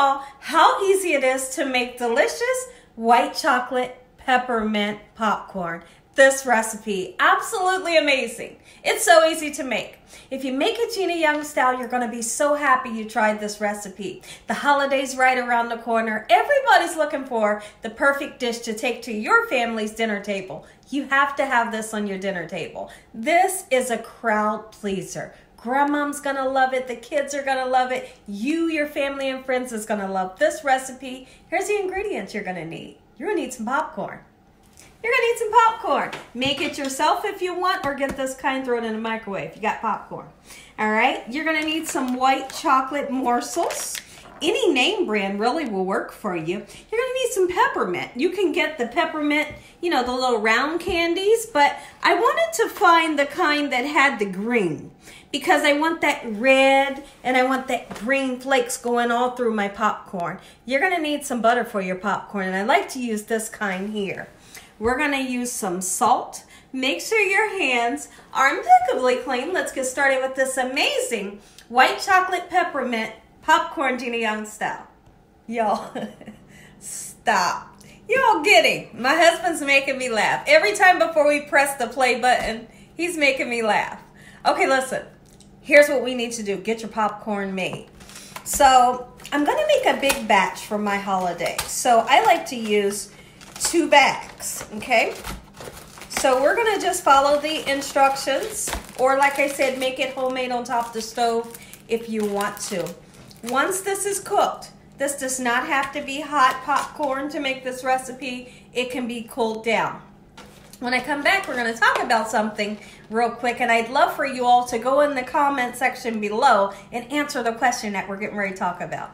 y'all how easy it is to make delicious white chocolate peppermint popcorn. This recipe, absolutely amazing. It's so easy to make. If you make it Gina Young style, you're gonna be so happy you tried this recipe. The holiday's right around the corner. Everybody's looking for the perfect dish to take to your family's dinner table. You have to have this on your dinner table. This is a crowd pleaser. Grandmom's gonna love it. The kids are gonna love it. You, your family, and friends is gonna love this recipe. Here's the ingredients you're gonna need. You're gonna need some popcorn. You're gonna need some popcorn. Make it yourself if you want, or get this kind, throw it in the microwave. You got popcorn. All right, you're gonna need some white chocolate morsels. Any name brand really will work for you. You're gonna need some peppermint. You can get the peppermint, you know, the little round candies, but I wanted to find the kind that had the green because I want that red and I want that green flakes going all through my popcorn. You're gonna need some butter for your popcorn, and I like to use this kind here. We're gonna use some salt. Make sure your hands are impeccably clean. Let's get started with this amazing white chocolate peppermint popcorn Gina Young style. Y'all, stop. Y'all getting? My husband's making me laugh. Every time before we press the play button, he's making me laugh. Okay, listen. Here's what we need to do. Get your popcorn made. So I'm gonna make a big batch for my holiday. So I like to use 2 bags, okay? So we're gonna just follow the instructions, or like I said, make it homemade on top of the stove if you want to. Once this is cooked, this does not have to be hot popcorn to make this recipe. It can be cooled down. When I come back, we're gonna talk about something real quick, and I'd love for you all to go in the comment section below and answer the question that we're getting ready to talk about.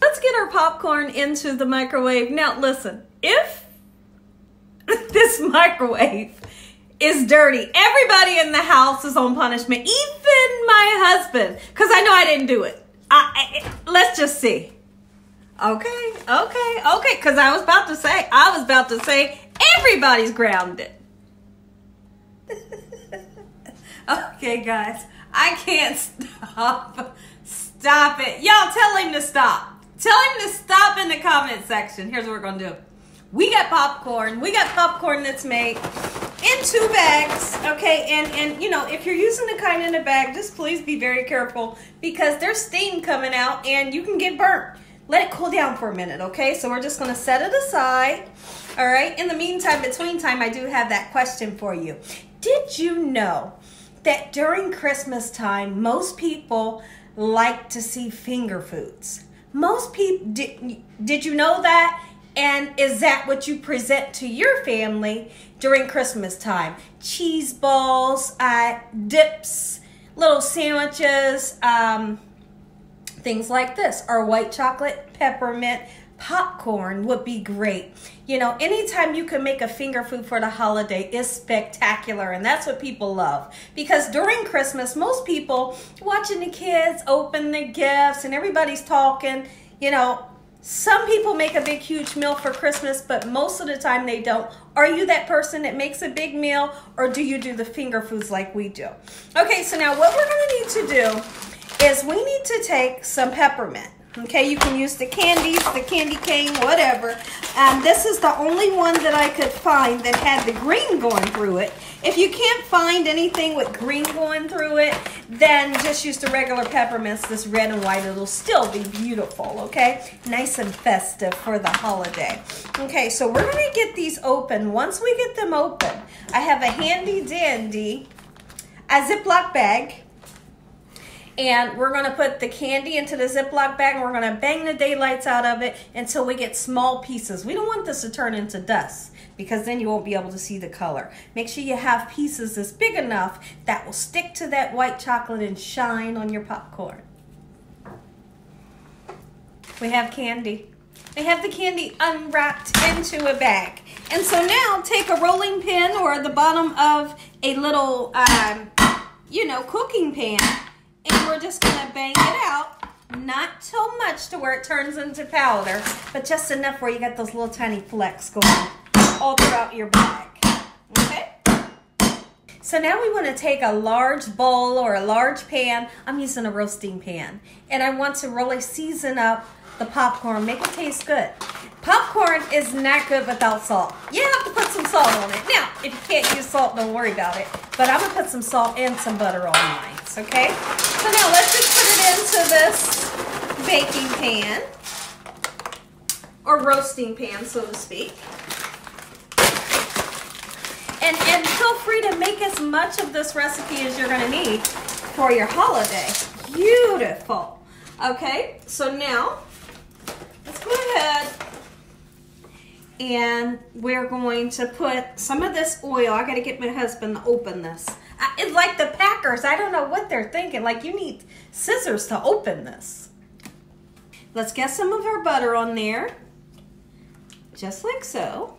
Let's get our popcorn into the microwave. Now listen, if this microwave is dirty, everybody in the house is on punishment, even my husband, because I know I didn't do it. Let's just see. Okay, because I was about to say everybody's grounded. Okay, guys, I can't stop. Stop it. Y'all tell him to stop. Tell him to stop in the comment section. Here's what we're going to do. We got popcorn. We got popcorn that's made in 2 bags, okay? And you know, if you're using the kind in a bag, just please be very careful because there's steam coming out and you can get burnt. Let it cool down for a minute, okay? So we're just going to set it aside, all right? In the meantime, between time, I do have that question for you. Did you know that during Christmas time, most people like to see finger foods? Most people, did you know that? And is that what you present to your family during Christmas time? Cheese balls, dips, little sandwiches, things like this. Or white chocolate peppermint popcorn would be great. You know, anytime you can make a finger food for the holiday is spectacular, and that's what people love. Because during Christmas, most people watching the kids open the gifts and everybody's talking, you know. Some people make a big, huge meal for Christmas, but most of the time they don't. Are you that person that makes a big meal, or do you do the finger foods like we do? Okay, so now what we're going to need to do is we need to take some peppermint. Okay, you can use the candies, the candy cane, whatever. This is the only one that I could find that had the green going through it. If you can't find anything with green going through it, then just use the regular peppermints, this red and white. It'll still be beautiful, okay? Nice and festive for the holiday. Okay, so we're going to get these open. Once we get them open, I have a handy dandy, a Ziploc bag. And we're going to put the candy into the Ziploc bag, and we're going to bang the daylights out of it until we get small pieces. We don't want this to turn into dust because then you won't be able to see the color. Make sure you have pieces that's big enough that will stick to that white chocolate and shine on your popcorn. We have candy. We have the candy unwrapped into a bag. And so now take a rolling pin or the bottom of a little, you know, cooking pan. And we're just going to bang it out, not too much to where it turns into powder, but just enough where you got those little tiny flecks going all throughout your bag, okay? So now we want to take a large bowl or a large pan. I'm using a roasting pan, and I want to really season up the popcorn, make it taste good. Popcorn is not good without salt. You have to put some salt on it. Now, if you can't use salt, don't worry about it. But I'm going to put some salt and some butter on mine, okay? So now let's just put it into this baking pan, or roasting pan, so to speak. And feel free to make as much of this recipe as you're going to need for your holiday. Beautiful. Okay, so now let's go ahead and we're going to put some of this oil. I got to get my husband to open this. It's like the Packers. I don't know what they're thinking. Like, you need scissors to open this. Let's get some of our butter on there. Just like so.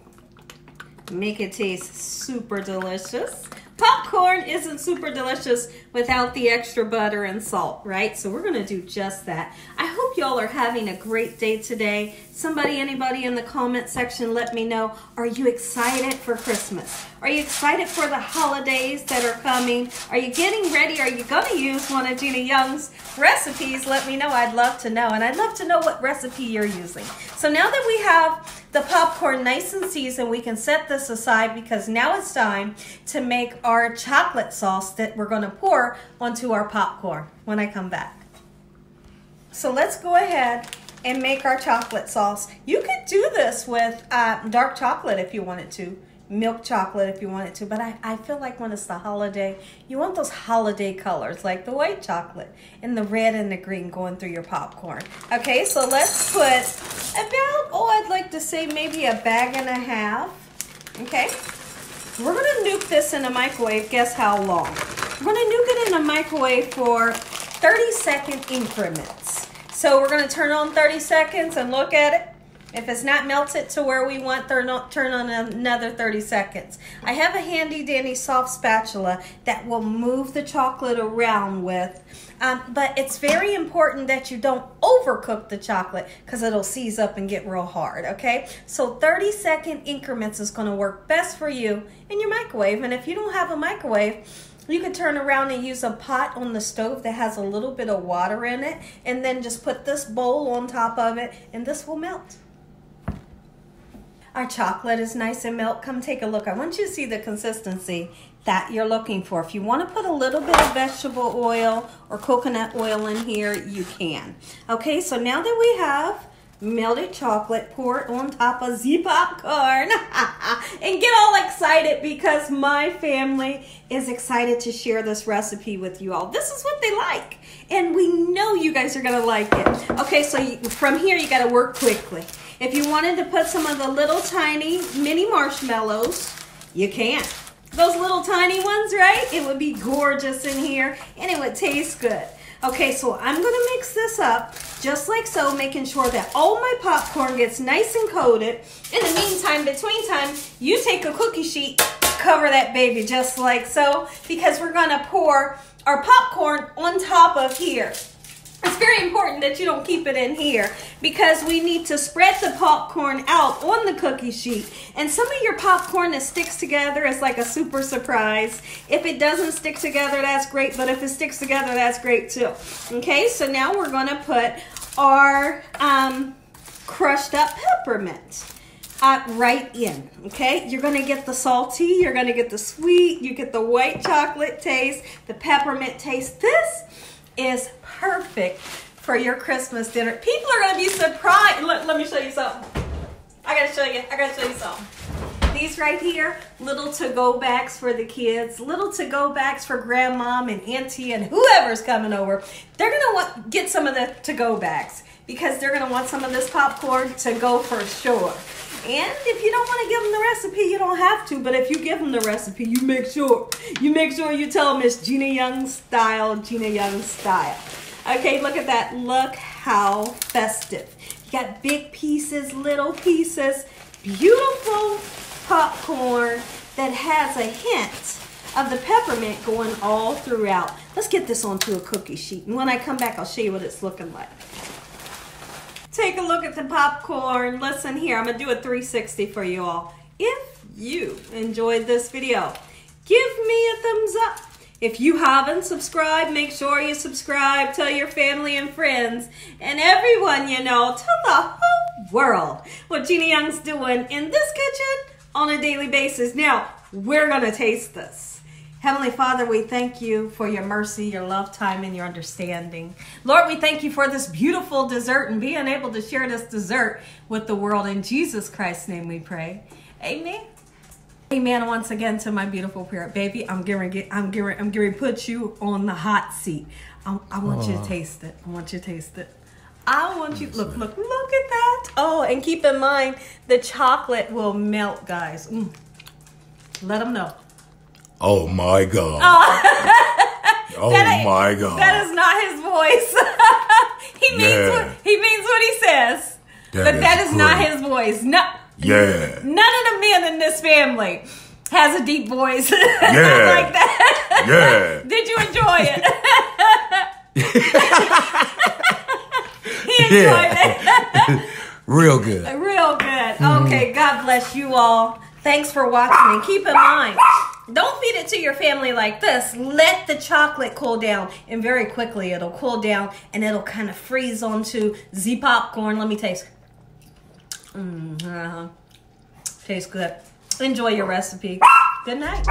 Make it taste super delicious. Popcorn isn't super delicious without the extra butter and salt, right? So we're gonna do just that. I hope y'all are having a great day today. Anybody in the comment section, let me know. Are you excited for Christmas? Are you excited for the holidays that are coming? Are you getting ready? Are you gonna use one of Gina Young's recipes? Let me know, I'd love to know. And I'd love to know what recipe you're using. So now that we have the popcorn nice and seasoned, we can set this aside because now it's time to make our chocolate sauce that we're going to pour onto our popcorn when I come back. So let's go ahead and make our chocolate sauce. You could do this with dark chocolate if you wanted to, milk chocolate if you wanted to, but I feel like when it's the holiday, you want those holiday colors like the white chocolate and the red and the green going through your popcorn. Okay, so let's put about, I'd like to say maybe a bag and a half. Okay, we're gonna nuke this in a microwave. Guess how long? We're gonna nuke it in a microwave for 30-second increments. So we're gonna turn on 30 seconds and look at it. If it's not melted to where we want, turn on another 30 seconds. I have a handy dandy soft spatula that will move the chocolate around with, but it's very important that you don't overcook the chocolate because it'll seize up and get real hard, okay? So 30-second increments is gonna work best for you in your microwave. And if you don't have a microwave, you can turn around and use a pot on the stove that has a little bit of water in it, and then just put this bowl on top of it, and this will melt. Our chocolate is nice and melt. Come take a look. I want you to see the consistency that you're looking for. If you want to put a little bit of vegetable oil or coconut oil in here, you can. Okay, so now that we have melted chocolate, pour it on top of the popcorn and get all excited because my family is excited to share this recipe with you all. This is what they like, and we know you guys are gonna like it. Okay, so from here you gotta work quickly. If you wanted to put some of the little tiny mini marshmallows, you can. Those little tiny ones, right? It would be gorgeous in here and it would taste good. Okay, so I'm gonna mix this up just like so, making sure that all my popcorn gets nice and coated. In the meantime, between time, you take a cookie sheet, cover that baby just like so, because we're gonna pour our popcorn on top of here. It's very important that you don't keep it in here because we need to spread the popcorn out on the cookie sheet. And some of your popcorn that sticks together is like a super surprise. If it doesn't stick together, that's great. But if it sticks together, that's great too. Okay, so now we're going to put our crushed up peppermint right in. Okay, you're going to get the salty, you're going to get the sweet, you get the white chocolate taste, the peppermint taste. This is perfect for your Christmas dinner. People are going to be surprised. Let me show you something. I got to show you something. These right here, little to-go bags for the kids, little to-go bags for grandmom and auntie and whoever's coming over. They're going to get some of the to-go bags because they're going to want some of this popcorn to go for sure. And if you don't want to give them the recipe, you don't have to. But if you give them the recipe, you make sure you tell them it's Gina Young style, Gina Young style. Okay, look at that. Look how festive. You got big pieces, little pieces, beautiful popcorn that has a hint of the peppermint going all throughout. Let's get this onto a cookie sheet. And when I come back, I'll show you what it's looking like. Take a look at the popcorn. Listen here, I'm going to do a 360 for you all. If you enjoyed this video, give me a thumbs up. If you haven't subscribed, make sure you subscribe. Tell your family and friends and everyone you know. Tell the whole world what Gina Young's doing in this kitchen on a daily basis. Now, we're going to taste this. Heavenly Father, we thank you for your mercy, your love, time, and your understanding. Lord, we thank you for this beautiful dessert and being able to share this dessert with the world. In Jesus Christ's name we pray. Amen. Amen. Once again to my beautiful parrot baby, I'm going to put you on the hot seat. I want you to taste it. I want you to taste it. I want you look at that. Oh, and keep in mind the chocolate will melt, guys. Let them know. Oh my God. Oh my God. That is not his voice. He means what he says. That is not his voice. No. Yeah. None of the men in this family has a deep voice Yeah. like that. Yeah. Did you enjoy it? He enjoyed it. Real good. Real good. Okay, God bless you all. Thanks for watching. And keep in mind, don't feed it to your family like this. Let the chocolate cool down. And very quickly, it'll cool down and it'll kind of freeze onto the popcorn. Let me taste. Tastes good. Enjoy your recipe. Good night.